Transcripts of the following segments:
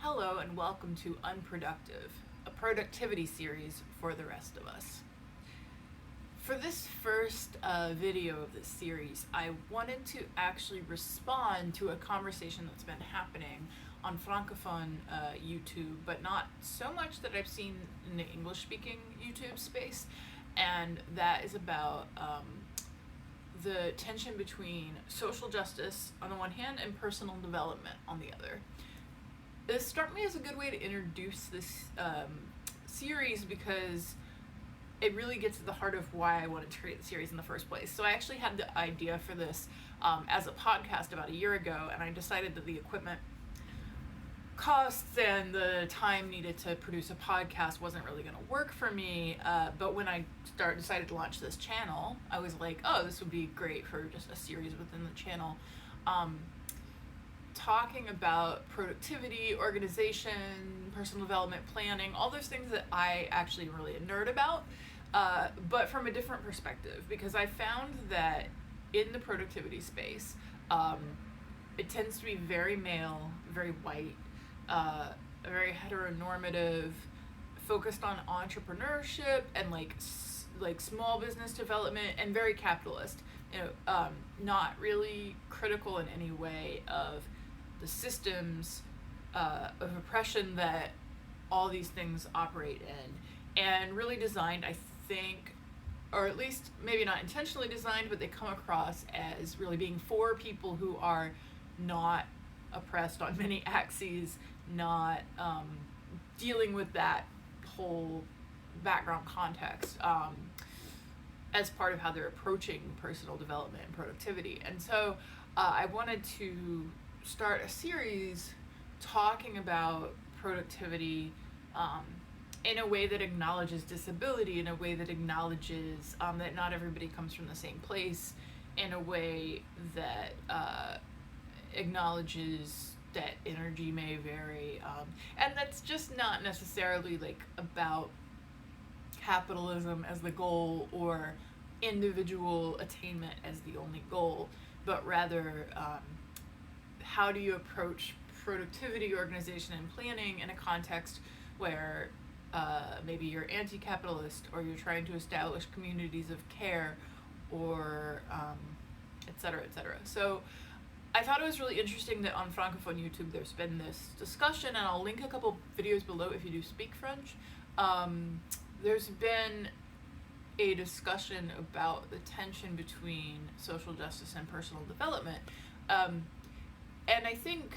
Hello and welcome to Unproductive, a productivity series for the rest of us. For this first video of this series, I wanted to actually respond to a conversation that's been happening on francophone YouTube, but not so much that I've seen in the English-speaking YouTube space, and that is about the tension between social justice on the one hand and personal development on the other. This struck me as a good way to introduce this series because it really gets to the heart of why I wanted to create the series in the first place. So I actually had the idea for this as a podcast about a year ago, and I decided that the equipment costs and the time needed to produce a podcast wasn't really going to work for me. But when I decided to launch this channel, I was like, oh, this would be great for just a series within the channel. Talking about productivity, organization, personal development, planning, all those things that I actually am really a nerd about, but from a different perspective, because I found that in the productivity space, it tends to be very male, very white, very heteronormative, focused on entrepreneurship and like small business development, and very capitalist. Not really critical in any way of the systems of oppression that all these things operate in, and really designed, I think, or at least maybe not intentionally designed, but they come across as really being for people who are not oppressed on many axes, not dealing with that whole background context as part of how they're approaching personal development and productivity. And so I wanted to start a series talking about productivity in a way that acknowledges disability, in a way that acknowledges that not everybody comes from the same place, in a way that acknowledges that energy may vary, and that's just not necessarily like about capitalism as the goal or individual attainment as the only goal, but rather how do you approach productivity, organization, and planning in a context where maybe you're anti-capitalist, or you're trying to establish communities of care, or et cetera, et cetera. So I thought it was really interesting that on francophone YouTube there's been this discussion, and I'll link a couple videos below if you do speak French. There's been a discussion about the tension between social justice and personal development. And I think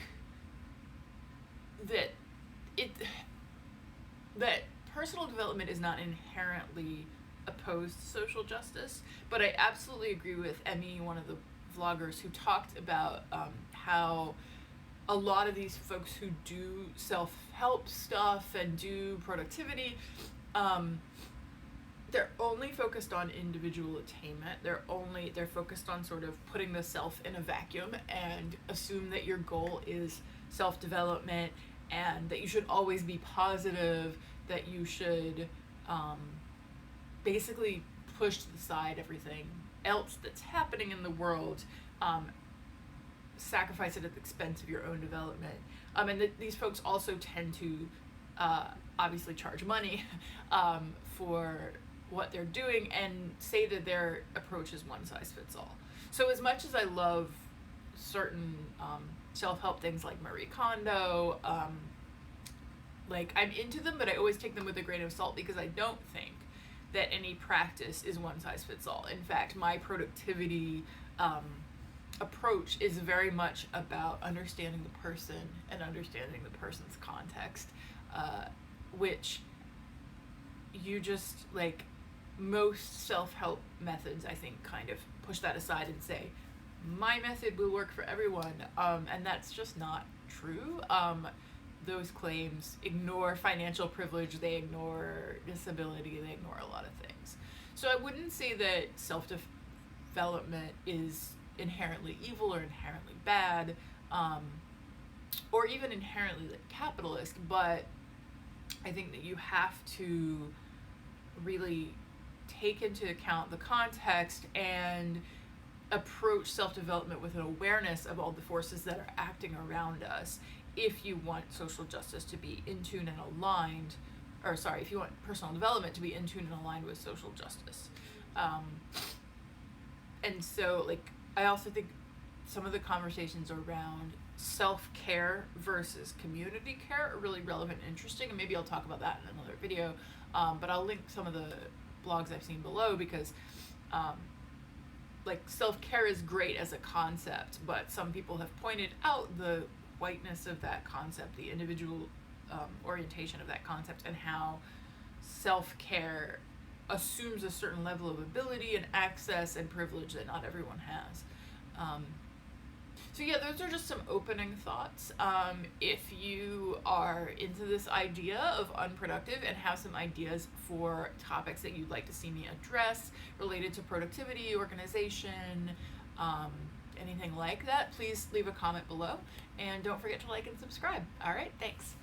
that that personal development is not inherently opposed to social justice, but I absolutely agree with Emmy, one of the vloggers, who talked about how a lot of these folks who do self-help stuff and do productivity, they're only focused on individual attainment. They're focused on sort of putting the self in a vacuum and assume that your goal is self-development, and that you should always be positive, that you should basically push to the side everything else that's happening in the world, sacrifice it at the expense of your own development. And these folks also tend to obviously charge money for what they're doing, and say that their approach is one size fits all. So as much as I love certain self-help things like Marie Kondo, like I'm into them, but I always take them with a grain of salt, because I don't think that any practice is one size fits all. In fact, my productivity approach is very much about understanding the person and understanding the person's context, which you just, like, most self-help methods, I think, kind of push that aside and say, my method will work for everyone, and that's just not true. Those claims ignore financial privilege, they ignore disability, they ignore a lot of things. So I wouldn't say that self-development is inherently evil or inherently bad, or even inherently like capitalist, but I think that you have to really take into account the context and approach self-development with an awareness of all the forces that are acting around us, if you want social justice to be in tune and aligned, or sorry, if you want personal development to be in tune and aligned with social justice. And so, like, I also think some of the conversations around self-care versus community care are really relevant and interesting, and maybe I'll talk about that in another video, but I'll link some of the blogs I've seen below, because like, self-care is great as a concept, but some people have pointed out the whiteness of that concept, the individual orientation of that concept, and how self-care assumes a certain level of ability and access and privilege that not everyone has. So yeah, those are just some opening thoughts. If you are into this idea of unproductive and have some ideas for topics that you'd like to see me address related to productivity, organization, anything like that, please leave a comment below, and don't forget to like and subscribe. All right, thanks.